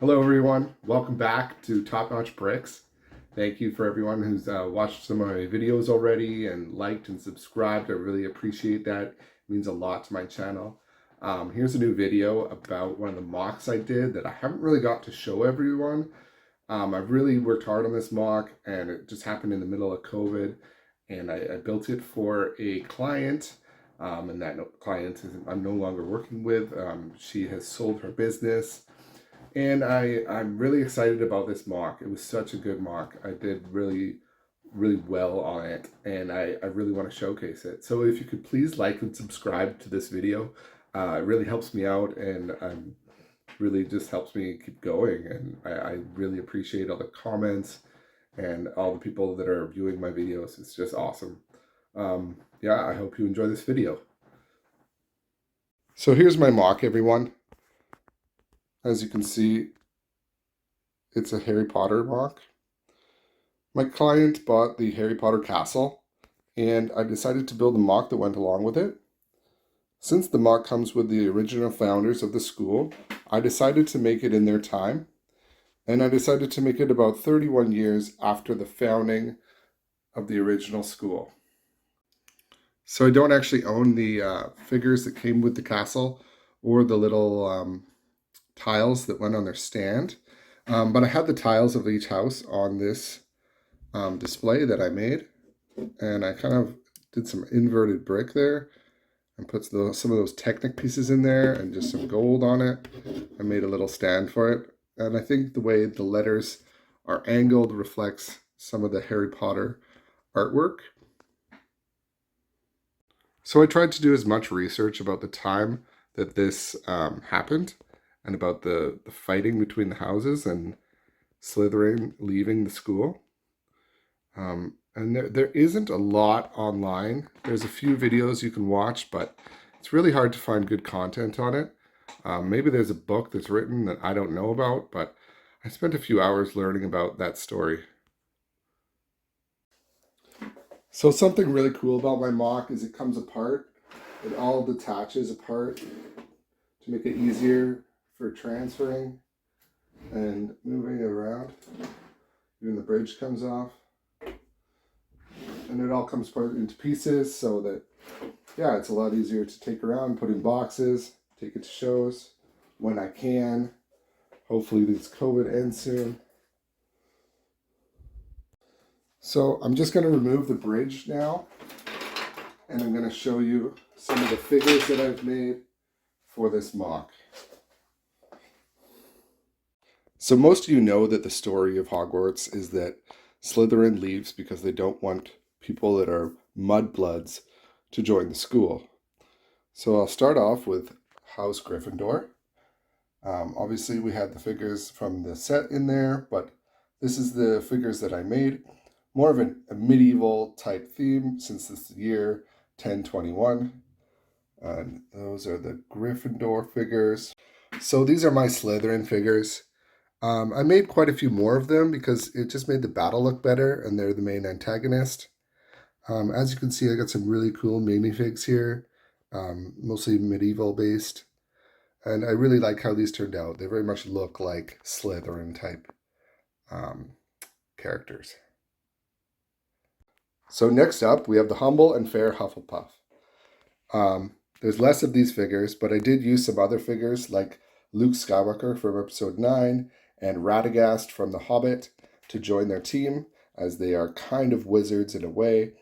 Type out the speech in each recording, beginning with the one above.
Hello everyone, welcome back to Top Notch Bricks. Thank you for everyone who's watched some of my videos already and liked and subscribed. I really appreciate that. It means a lot to my channel. Here's a new video about one of the mocks I did that I haven't really got to show everyone. I've really worked hard on this mock and it just happened in the middle of COVID, and I built it for a client. And that client I'm no longer working with. She has sold her business. And I'm really excited about this mock. It was such a good mock. I did really, really well on it, and I really want to showcase it. So if you could please like and subscribe to this video, it really helps me out, and really just helps me keep going. And I really appreciate all the comments and all the people that are viewing my videos. It's just awesome. Yeah, I hope you enjoy this video. So here's my mock, everyone. As you can see, it's a Harry Potter mock. My client bought the Harry Potter Castle, and I decided to build a mock that went along with it. Since the mock comes with the original founders of the school, I decided to make it in their time, and I decided to make it about 31 years after the founding of the original school. So I don't actually own the figures that came with the castle or the little tiles that went on their stand. But I had the tiles of each house on this display that I made. And I kind of did some inverted brick there and put some of those Technic pieces in there and just some gold on it. I made a little stand for it. And I think the way the letters are angled reflects some of the Harry Potter artwork. So I tried to do as much research about the time that this happened, and about the fighting between the houses and Slytherin leaving the school. And there isn't a lot online. There's a few videos you can watch, but it's really hard to find good content on it. Maybe there's a book that's written that I don't know about, but I spent a few hours learning about that story. So something really cool about my mock is it comes apart. It all detaches apart to make it easier for transferring and moving around. Even the bridge comes off. And it all comes apart into pieces so that, yeah, it's a lot easier to take around, put in boxes, take it to shows when I can. Hopefully this COVID ends soon. So I'm just going to remove the bridge now, and I'm going to show you some of the figures that I've made for this mock. So most of you know that the story of Hogwarts is that Slytherin leaves because they don't want people that are mudbloods to join the school. So I'll start off with House Gryffindor. Obviously we had the figures from the set in there, but this is the figures that I made. More of a medieval type theme since this year 1021. And those are the Gryffindor figures. So these are my Slytherin figures. I made quite a few more of them because it just made the battle look better, and they're the main antagonist. As you can see, I got some really cool minifigs here, mostly medieval based. And I really like how these turned out. They very much look like Slytherin type characters. So next up, we have the Humble and Fair Hufflepuff. There's less of these figures, but I did use some other figures like Luke Skywalker from episode 9 and Radagast from The Hobbit to join their team, as they are kind of wizards in a way.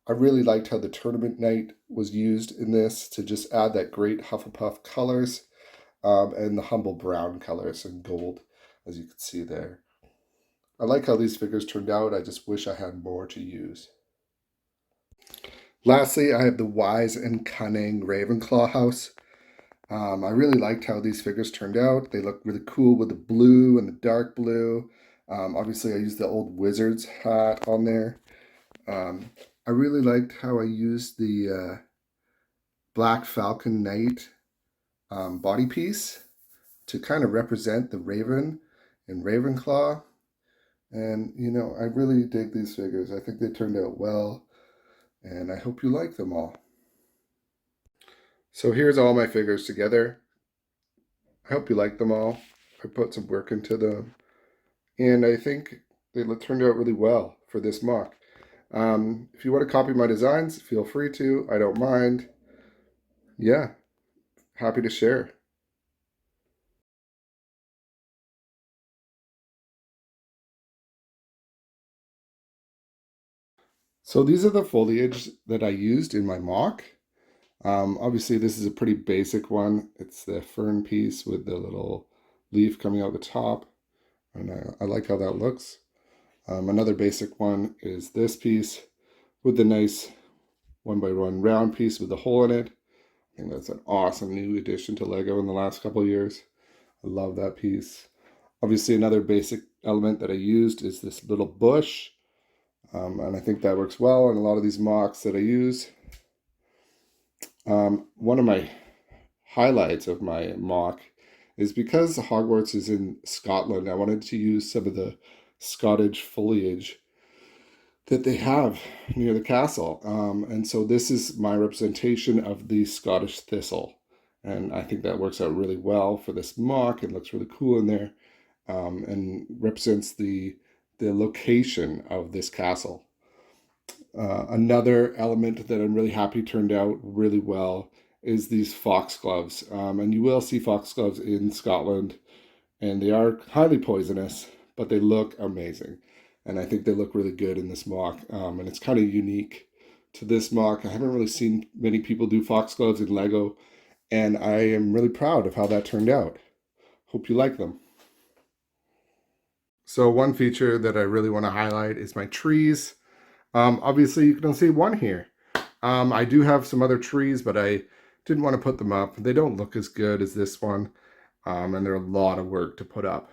I really liked how the tournament night was used in this to just add that great Hufflepuff colors and the humble brown colors and gold, as you can see there. I like how these figures turned out. I just wish I had more to use. Lastly, I have the Wise and Cunning Ravenclaw house. I really liked how these figures turned out. They look really cool with the blue and the dark blue. Obviously, I used the old Wizard's hat on there. I really liked how I used the Black Falcon Knight body piece to kind of represent the Raven and Ravenclaw. And, you know, I really dig these figures. I think they turned out well, and I hope you like them all. So here's all my figures together. I hope you like them all. I put some work into them, and I think they turned out really well for this mock. If you want to copy my designs, feel free to. I don't mind. Yeah, happy to share. So these are the foliage that I used in my mock. Obviously, this is a pretty basic one. It's the fern piece with the little leaf coming out the top, and I like how that looks. Another basic one is this piece with the nice 1x1 round piece with the hole in it. I think that's an awesome new addition to Lego in the last couple of years. I love that piece. Obviously, another basic element that I used is this little bush, and I think that works well in a lot of these mocks that I use. One of my highlights of my mock is because Hogwarts is in Scotland, I wanted to use some of the Scottish foliage that they have near the castle. And so this is my representation of the Scottish thistle. And I think that works out really well for this mock. It looks really cool in there, and represents the location of this castle. Another element that I'm really happy turned out really well is these foxgloves. And you will see foxgloves in Scotland, and they are highly poisonous, but they look amazing. And I think they look really good in this mock. And it's kind of unique to this mock. I haven't really seen many people do foxgloves in Lego, and I am really proud of how that turned out. Hope you like them. So one feature that I really want to highlight is my trees. Obviously, you can see one here. I do have some other trees, but I didn't want to put them up. They don't look as good as this one, and they're a lot of work to put up.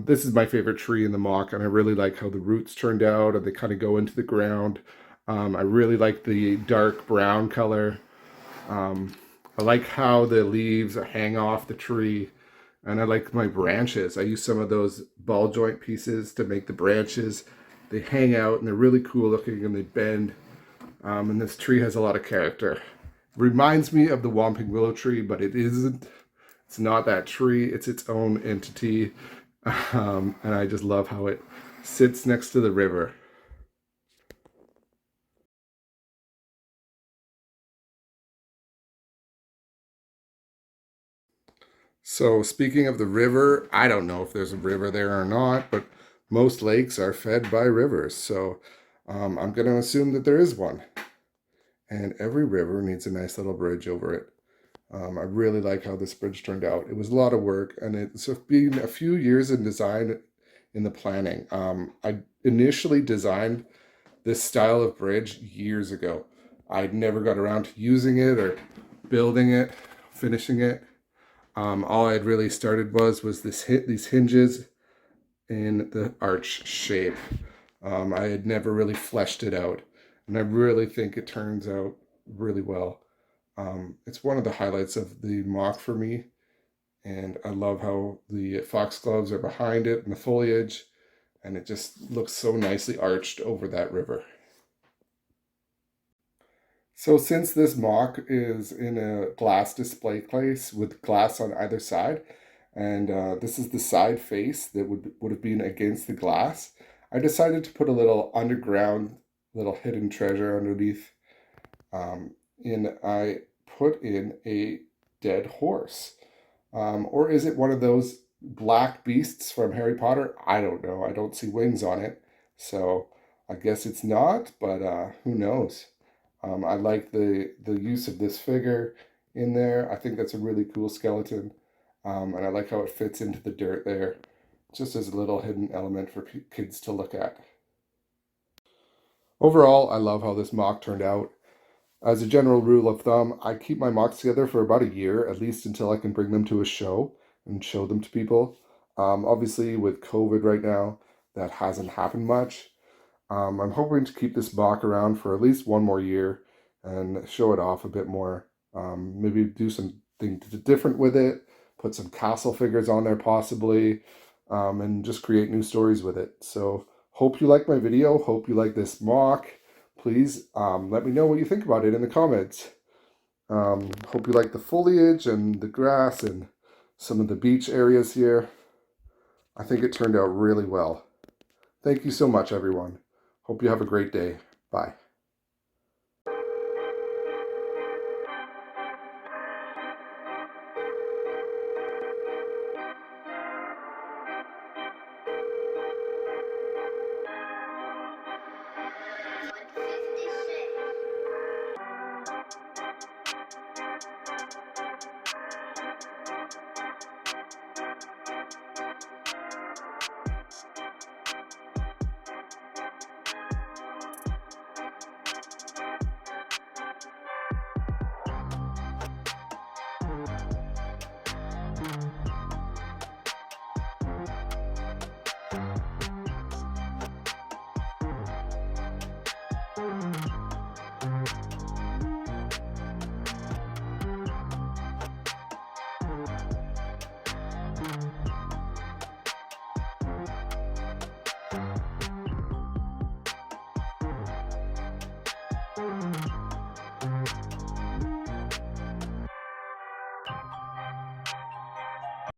This is my favorite tree in the mock, and I really like how the roots turned out, and they kind of go into the ground. I really like the dark brown color. I like how the leaves hang off the tree, and I like my branches. I use some of those ball joint pieces to make the branches. They hang out, and they're really cool looking, and they bend. And this tree has a lot of character. Reminds me of the Whomping Willow tree, but it isn't. It's not that tree. It's its own entity. And I just love how it sits next to the river. So speaking of the river, I don't know if there's a river there or not, but most lakes are fed by rivers. So I'm going to assume that there is one. And every river needs a nice little bridge over it. I really like how this bridge turned out. It was a lot of work, and it's been a few years in design in the planning. I initially designed this style of bridge years ago. I never got around to using it or building it, finishing it. All I had really started was these hinges in the arch shape. I had never really fleshed it out, and I really think it turns out really well. It's one of the highlights of the mock for me, and I love how the foxgloves are behind it and the foliage, and it just looks so nicely arched over that river. So since this mock is in a glass display case with glass on either side, and this is the side face that would have been against the glass, I decided to put a little underground, little hidden treasure underneath. And I put in a dead horse. Or is it one of those black beasts from Harry Potter? I don't know. I don't see wings on it. So I guess it's not, but who knows? I like the use of this figure in there. I think that's a really cool skeleton. And I like how it fits into the dirt there, just as a little hidden element for kids to look at. Overall, I love how this mock turned out. As a general rule of thumb, I keep my mocks together for about a year, at least until I can bring them to a show and show them to people. Obviously, with COVID right now, that hasn't happened much. I'm hoping to keep this mock around for at least one more year and show it off a bit more. Maybe do something different with it, put some castle figures on there possibly, and just create new stories with it. So hope you like my video. Hope you like this mock. Please let me know what you think about it in the comments. Hope you like the foliage and the grass and some of the beach areas here. I think it turned out really well. Thank you so much, everyone. Hope you have a great day. Bye.